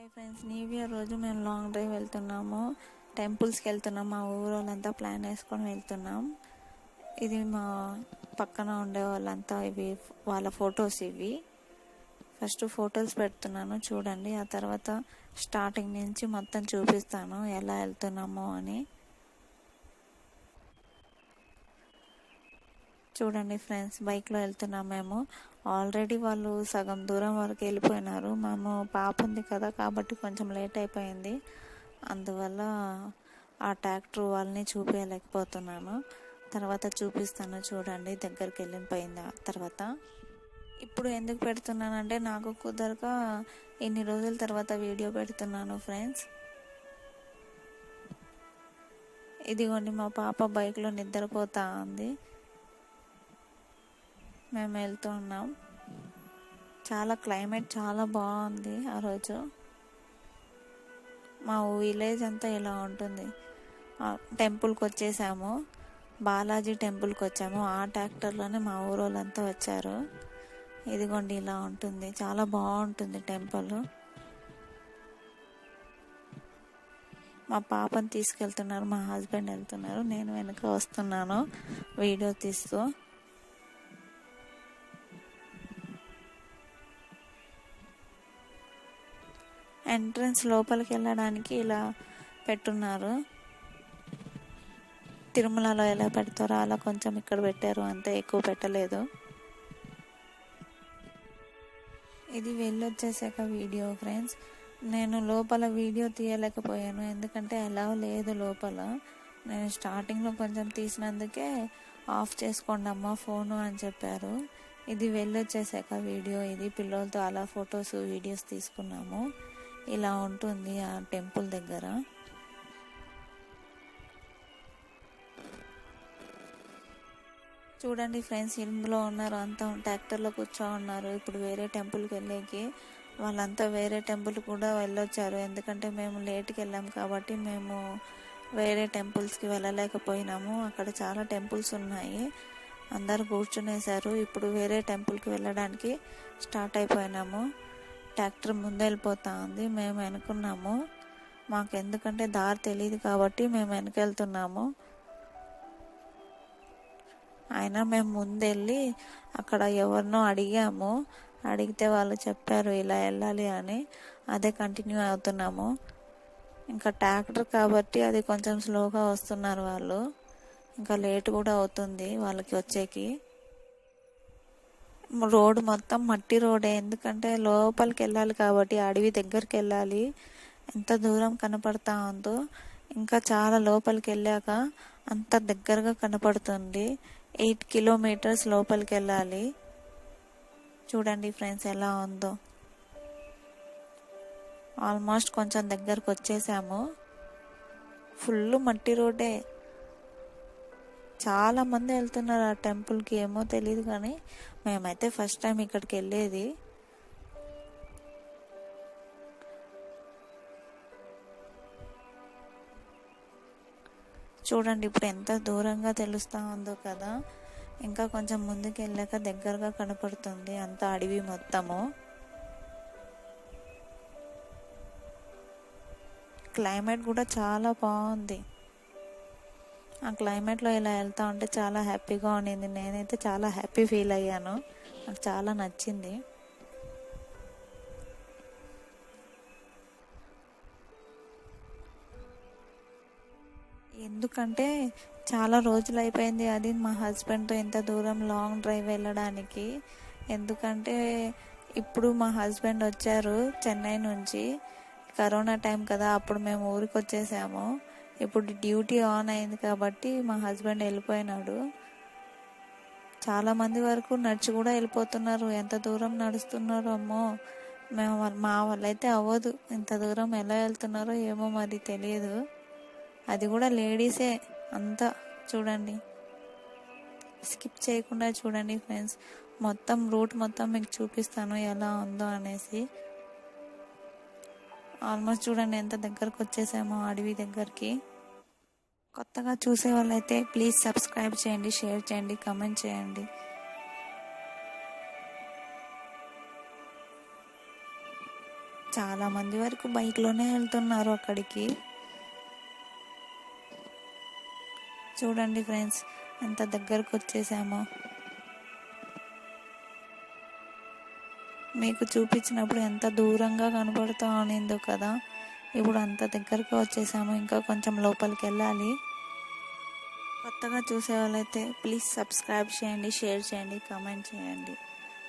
Hi friends, new year రోజు మేము long drive వెళ్తున్నాము. టెంపుల్స్కి వెళ్తున్నాం. మా ఊరు వాళ్ళంతా ప్లాన్ వేసుకొని వెళ్తున్నాం. ఇది మా పక్కన ఉండే వాళ్ళంతా ఇవి వాళ్ళ ఫొటోస్. ఇవి ఫస్ట్ ఫొటోస్ పెడుతున్నాను చూడండి. ఆ తర్వాత స్టార్టింగ్ నుంచి మొత్తం చూపిస్తాను ఎలా వెళ్తున్నామో అని. చూడండి ఫ్రెండ్స్, బైక్లో వెళ్తున్నాం మేము. ఆల్రెడీ వాళ్ళు సగం దూరం వరకు వెళ్ళిపోయినారు. మేము పాప ఉంది కదా కాబట్టి కొంచెం లేట్ అయిపోయింది. అందువల్ల ఆ ట్రాక్టర్ వాళ్ళని చూపించలేకపోతున్నాను. తర్వాత చూపిస్తాను చూడండి, దగ్గరికి వెళ్ళిపోయింది. తర్వాత ఇప్పుడు ఎందుకు పెడుతున్నానంటే నాకు కుదరక ఇన్ని రోజుల తర్వాత వీడియో పెడుతున్నాను ఫ్రెండ్స్. ఇదిగోండి మా పాప బైక్లో నిద్రపోతా ఉంది. మేము వెళ్తూ ఉన్నాం. క్లైమేట్ చాలా బాగుంది ఆ రోజు. మా విలేజ్ అంతా ఇలా ఉంటుంది. టెంపుల్కి వచ్చేసాము, బాలాజీ టెంపుల్కి వచ్చాము. ఆ ట్రాక్టర్లోనే మా ఊరు వాళ్ళంతా వచ్చారు. ఇదిగోండి ఇలా ఉంటుంది, చాలా బాగుంటుంది టెంపుల్. మా పాపని తీసుకెళ్తున్నారు, మా హస్బెండ్ వెళ్తున్నారు, నేను వెనక వస్తున్నాను వీడియో తీస్తూ. ఎంట్రన్స్ లోపలికి వెళ్ళడానికి ఇలా పెట్టున్నారు. తిరుమలలో ఎలా పెడతారో అలా కొంచెం ఇక్కడ పెట్టారు, అంతే, ఎక్కువ పెట్టలేదు. ఇది వెళ్ళొచ్చేసాక వీడియో ఫ్రెండ్స్. నేను లోపల వీడియో తీయలేకపోయాను ఎందుకంటే అలా లేదు లోపల. నేను స్టార్టింగ్లో కొంచెం తీసినందుకే ఆఫ్ చేసుకోండి అమ్మ ఫోను అని చెప్పారు. ఇది వెళ్ళొచ్చేసాక వీడియో. ఇది పిల్లలతో అలా ఫొటోస్ వీడియోస్ తీసుకున్నాము. ఇలా ఉంటుంది ఆ టెంపుల్ దగ్గర. చూడండి ఫ్రెండ్స్, ఇందులో ఉన్నారు, అంతా ట్రాక్టర్లో కూర్చో ఉన్నారు. ఇప్పుడు వేరే టెంపుల్కి వెళ్ళేకి వాళ్ళంతా వేరే టెంపుల్ కూడా వెళ్ళొచ్చారు. ఎందుకంటే మేము లేట్కి వెళ్ళాం కాబట్టి మేము వేరే టెంపుల్స్కి వెళ్ళలేకపోయినాము. అక్కడ చాలా టెంపుల్స్ ఉన్నాయి, అందరు కూర్చునేశారు. ఇప్పుడు వేరే టెంపుల్కి వెళ్ళడానికి స్టార్ట్ అయిపోయినాము. ట్రాక్టర్ ముందు వెళ్ళిపోతా ఉంది, మేము వెనుకున్నాము. మాకు ఎందుకంటే దారి తెలియదు కాబట్టి మేము వెనకెళ్తున్నాము. అయినా మేము ముందెళ్ళి అక్కడ ఎవరినో అడిగాము. అడిగితే వాళ్ళు చెప్పారు ఇలా వెళ్ళాలి అని. అదే కంటిన్యూ అవుతున్నాము. ఇంకా ట్రాక్టర్ కాబట్టి అది కొంచెం స్లోగా వస్తున్నారు వాళ్ళు. ఇంకా లేట్ కూడా అవుతుంది వాళ్ళకి వచ్చేకి. రోడ్ మొత్తం మట్టి రోడే, ఎందుకంటే లోపలికి వెళ్ళాలి కాబట్టి అడవి దగ్గరికి వెళ్ళాలి. ఎంత దూరం కనపడతా ఉందో, ఇంకా చాలా లోపలికి వెళ్ళాక అంత దగ్గరగా కనపడుతుంది. 8 కిలోమీటర్స్ లోపలికి వెళ్ళాలి. చూడండి ఫ్రెండ్స్ ఎలా ఉందో. ఆల్మోస్ట్ కొంచెం దగ్గరకు వచ్చేసాము. ఫుల్ మట్టి రోడ్డే. చాలా మంది వెళ్తున్నారు ఆ టెంపుల్కి, ఏమో తెలియదు కానీ మేమైతే ఫస్ట్ టైం ఇక్కడికి వెళ్ళేది. చూడండి ఇప్పుడు ఎంత దూరంగా తెలుస్తూ ఉందో కదా. ఇంకా కొంచెం ముందుకు వెళ్ళాక దగ్గరగా కనపడుతుంది అంత అడవి మొత్తము. క్లైమేట్ కూడా చాలా బాగుంది. ఆ క్లైమేట్లో ఇలా వెళ్తా ఉంటే చాలా హ్యాపీగా ఉండింది. నేనైతే చాలా హ్యాపీ ఫీల్ అయ్యాను, నాకు చాలా నచ్చింది. ఎందుకంటే చాలా రోజులు అయిపోయింది అది మా హస్బెండ్తో ఇంత దూరం లాంగ్ డ్రైవ్ వెళ్ళడానికి. ఎందుకంటే ఇప్పుడు మా హస్బెండ్ వచ్చారు చెన్నై నుంచి. కరోనా టైం కదా, అప్పుడు మేము ఊరికి వచ్చేసాము. ఇప్పుడు డ్యూటీ ఆన్ అయింది కాబట్టి మా హస్బెండ్ వెళ్ళిపోయినాడు. చాలామంది వరకు నడిచి కూడా వెళ్ళిపోతున్నారు. ఎంత దూరం నడుస్తున్నారో అమ్మో. మా వాళ్ళైతే అవ్వదు, ఇంత దూరం ఎలా వెళ్తున్నారో ఏమో మరి తెలియదు. అది కూడా లేడీసే అంతా. చూడండి, స్కిప్ చేయకుండా చూడండి ఫ్రెండ్స్. మొత్తం రూట్ మొత్తం మీకు చూపిస్తాను ఎలా ఉందో అనేసి. ఆల్మోస్ట్ చూడండి ఎంత దగ్గరకు వచ్చేసామో అడవి దగ్గరికి. కొత్తగా చూసే వాళ్ళైతే ప్లీజ్ సబ్స్క్రైబ్ చేయండి, షేర్ చేయండి, కామెంట్ చేయండి. చాలా మంది వరకు బైక్లోనే వెళ్తున్నారు అక్కడికి. చూడండి ఫ్రెండ్స్, ఎంత దగ్గరకు వచ్చేసామో. మీకు చూపించినప్పుడు ఎంత దూరంగా కనపడుతూ ఉన్నిందో కదా, ఇప్పుడు అంత దగ్గరకు వచ్చేసాము. ఇంకా కొంచెం లోపలికి వెళ్ళాలి. కొత్తగా చూసే వాళ్ళైతే ప్లీజ్ సబ్స్క్రైబ్ చేయండి, షేర్ చేయండి, కామెంట్ చేయండి.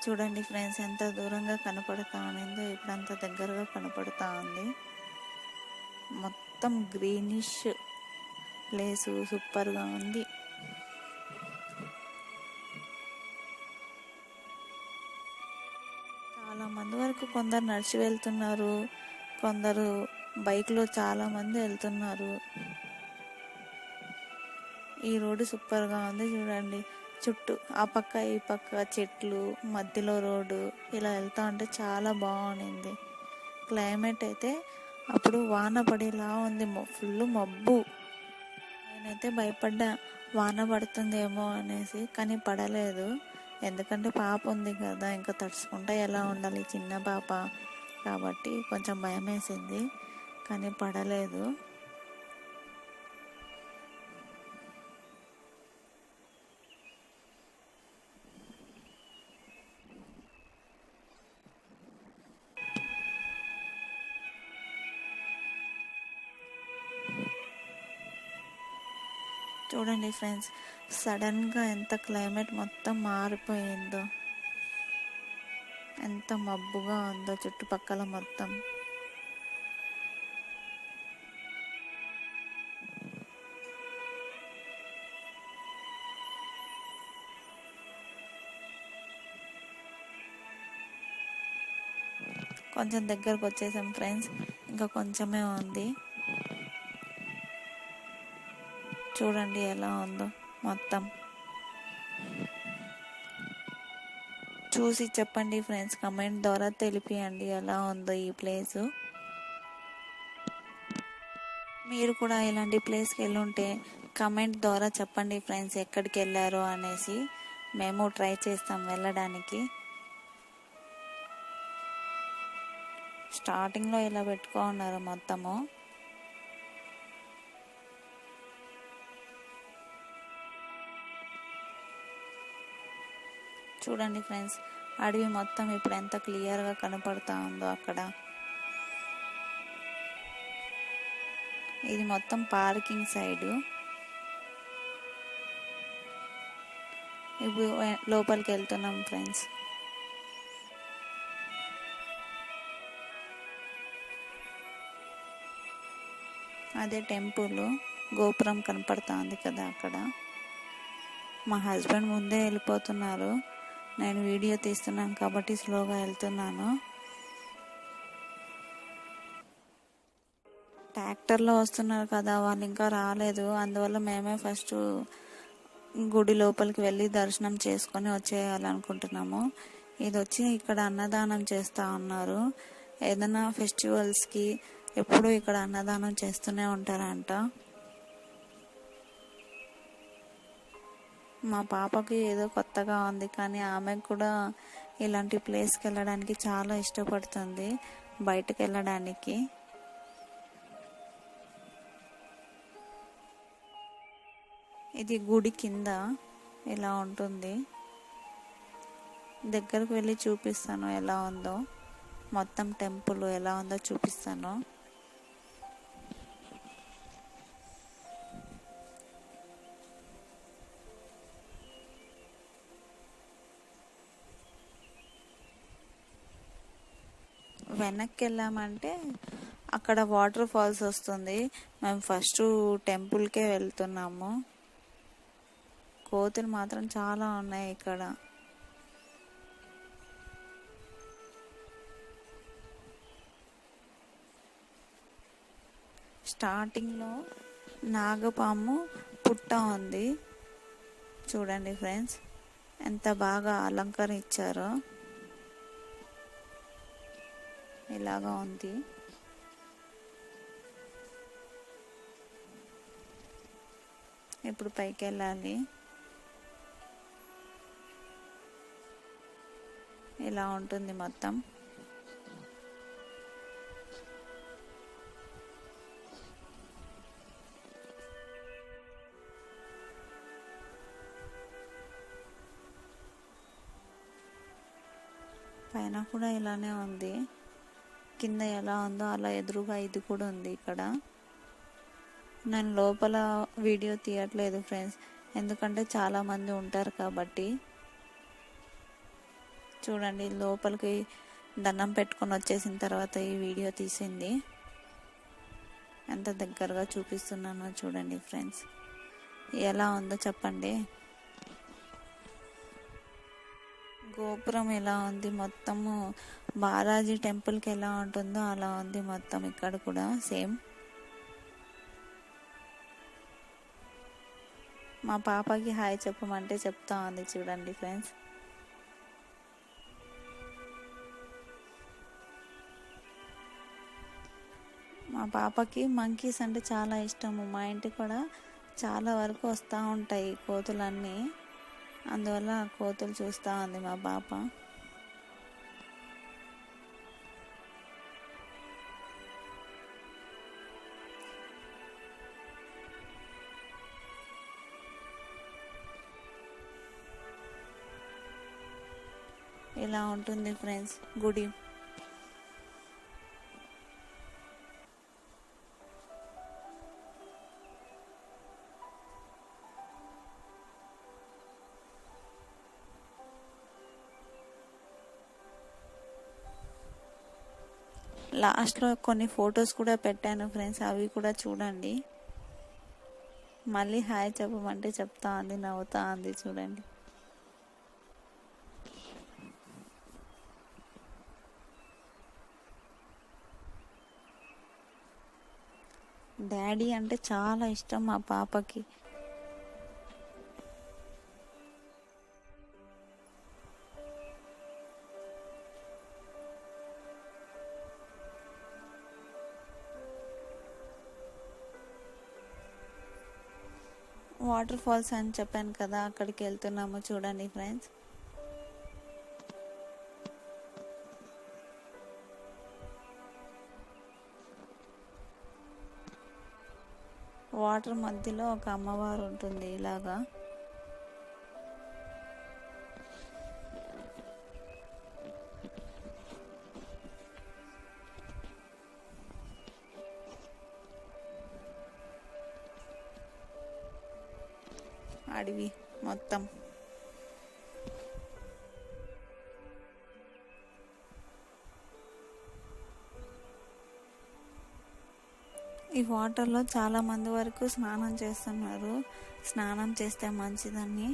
చూడండి ఫ్రెండ్స్, ఎంత దూరంగా కనపడుతూ ఉన్నిందో ఇప్పుడు అంత దగ్గరగా కనపడుతూ ఉంది. మొత్తం గ్రీనిష్ ప్లేసు సూపర్గా ఉంది. చాలా మంది వరకు కొందరు నడిచి వెళ్తున్నారు, కొందరు బైక్లో చాలా మంది వెళ్తున్నారు. ఈ రోడ్డు సూపర్గా ఉంది. చూడండి, చుట్టూ ఆ పక్క ఈ పక్క చెట్లు, మధ్యలో రోడ్డు, ఇలా వెళ్తా ఉంటే చాలా బాగుంది. క్లైమేట్ అయితే అప్పుడు వాన పడేలా ఉంది, ఫుల్ మబ్బు. నేనైతే భయపడ్డా వాన పడుతుందేమో అనేసి, కానీ పడలేదు. ఎందుకంటే పాప ఉంది కదా, ఇంకా తడుచుకుంటా ఎలా ఉండాలి, చిన్న పాప కాబట్టి కొంచెం భయం వేసింది, కానీ పడలేదు. చూడండి ఫ్రెండ్స్, సడన్గా ఎంత క్లైమేట్ మొత్తం మారిపోయిందో, ఎంత మబ్బుగా ఉందో చుట్టుపక్కల మొత్తం. కొంచెం దగ్గరకు వచ్చేసాం ఫ్రెండ్స్, ఇంకా కొంచెమే ఉంది. చూడండి ఎలా ఉందో మొత్తం. చూసి చెప్పండి ఫ్రెండ్స్, కమెంట్ ద్వారా తెలిపియండి ఎలా ఉందో ఈ ప్లేసు. మీరు కూడా ఇలాంటి ప్లేస్కి వెళ్ళి ఉంటే కమెంట్ ద్వారా చెప్పండి ఫ్రెండ్స్, ఎక్కడికి వెళ్ళారో అనేసి. మేము ట్రై చేస్తాం వెళ్ళడానికి. స్టార్టింగ్లో ఇలా పెట్టుకున్నారు మొత్తము. చూడండి ఫ్రెండ్స్, అడవి మొత్తం ఇప్పుడు ఎంత క్లియర్గా కనపడుతూ ఉందో అక్కడ. ఇది మొత్తం పార్కింగ్ సైడు. ఇప్పుడు లోపలికి వెళ్తున్నాం ఫ్రెండ్స్. అదే టెంపుల్ గోపురం కనపడుతుంది కదా అక్కడ. మా హస్బెండ్ ముందే వెళ్ళిపోతున్నారు, నేను వీడియో తీస్తున్నాను కాబట్టి స్లోగా వెళ్తున్నాను. ట్రాక్టర్లో వస్తున్నారు కదా, వాళ్ళు ఇంకా రాలేదు. అందువల్ల మేమే ఫస్ట్ గుడి లోపలికి వెళ్ళి దర్శనం చేసుకొని వచ్చేయాలనుకుంటున్నాము. ఇది వచ్చి ఇక్కడ అన్నదానం చేస్తూ ఉన్నారు. ఏదైనా ఫెస్టివల్స్కి ఎప్పుడూ ఇక్కడ అన్నదానం చేస్తూనే ఉంటారంట. మా పాపకి ఏదో కొత్తగా ఉంది, కానీ ఆమెకు కూడా ఇలాంటి ప్లేస్కి వెళ్ళడానికి చాలా ఇష్టపడుతుంది, బయటకు వెళ్ళడానికి. ఇది గుడి కింద ఇలా ఉంటుంది. దగ్గరకు వెళ్ళి చూపిస్తాను ఎలా ఉందో, మొత్తం టెంపుల్ ఎలా ఉందో చూపిస్తాను. వెనక్కి వెళ్ళామంటే అక్కడ వాటర్ ఫాల్స్ వస్తుంది. మేము ఫస్ట్ టెంపుల్కే వెళ్తున్నాము. కోతులు మాత్రం చాలా ఉన్నాయి ఇక్కడ. స్టార్టింగ్లో నాగపాము పుట్ట ఉంది. చూడండి ఫ్రెండ్స్, ఎంత బాగా అలంకరించారో. ఇలాగా ఉంది. ఇప్పుడు పైకి వెళ్ళాలి. ఇలా ఉంటుంది మొత్తం. పైన కూడా ఇలానే ఉంది, కింద ఎలా ఉందో అలా ఎదురుగా ఇది కూడా ఉంది ఇక్కడ. నేను లోపల వీడియో తీయట్లేదు ఫ్రెండ్స్, ఎందుకంటే చాలామంది ఉంటారు కాబట్టి. చూడండి, లోపలికి దండం పెట్టుకొని వచ్చేసిన తర్వాత ఈ వీడియో తీసింది. ఎంత దగ్గరగా చూపిస్తున్నానో చూడండి ఫ్రెండ్స్, ఎలా ఉందో చెప్పండి. గోపురం ఎలా ఉంది, మొత్తము బాలాజీ టెంపుల్కి ఎలా ఉంటుందో అలా ఉంది మొత్తం ఇక్కడ కూడా సేమ్. మా పాపకి హాయ్ చెప్పమంటే చెప్తా ఉంది చూడండి ఫ్రెండ్స్. మా పాపకి మంకీస్ అంటే చాలా ఇష్టము. మా ఇంటికి కూడా చాలా వరకు వస్తూ ఉంటాయి కోతులన్నీ, అందువల్ల కోతులు చూస్తూ ఉంది మా పాప. ఇలా ఉంటుంది ఫ్రెండ్స్ గుడి. లాస్ట్లో కొన్ని ఫొటోస్ కూడా పెట్టాను ఫ్రెండ్స్, అవి కూడా చూడండి. మళ్ళీ హాయ్ చెప్పమంటే చెప్తా ఉంది, నవ్వుతా ఉంది చూడండి. డాడీ అంటే చాలా ఇష్టం మా పాపకి. వాటర్ ఫాల్స్ అని చెప్పాను కదా, అక్కడికి వెళ్తున్నాము చూడండి ఫ్రెండ్స్. వాటర్ మధ్యలో ఒక అమ్మవారు ఉంటుంది ఇలాగా. అడవి మొత్తం. ఈ వాటర్లో చాలా మంది వరకు స్నానం చేస్తున్నారు, స్నానం చేస్తే మంచిదని.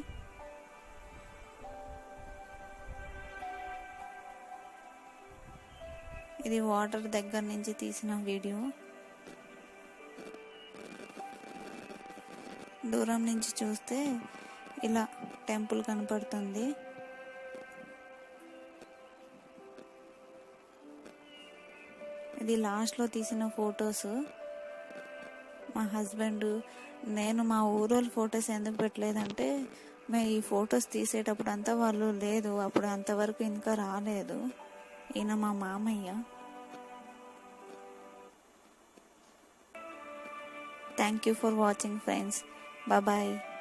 ఇది వాటర్ దగ్గర నుంచి తీసిన వీడియో. దూరం నుంచి చూస్తే ఇలా టెంపుల్ కనపడుతుంది. ఇది లాస్ట్లో తీసిన ఫొటోస్. మా హస్బెండ్ నేను మా ఊరోళ్ళ ఫొటోస్ ఎందుకు పెట్టలేదంటే, మేము ఈ ఫొటోస్ తీసేటప్పుడు అంతా వాళ్ళు లేదు, అప్పుడు అంతవరకు ఇంకా రాలేదు. ఈయన మా మామయ్య. Thank you for watching friends. Bye bye.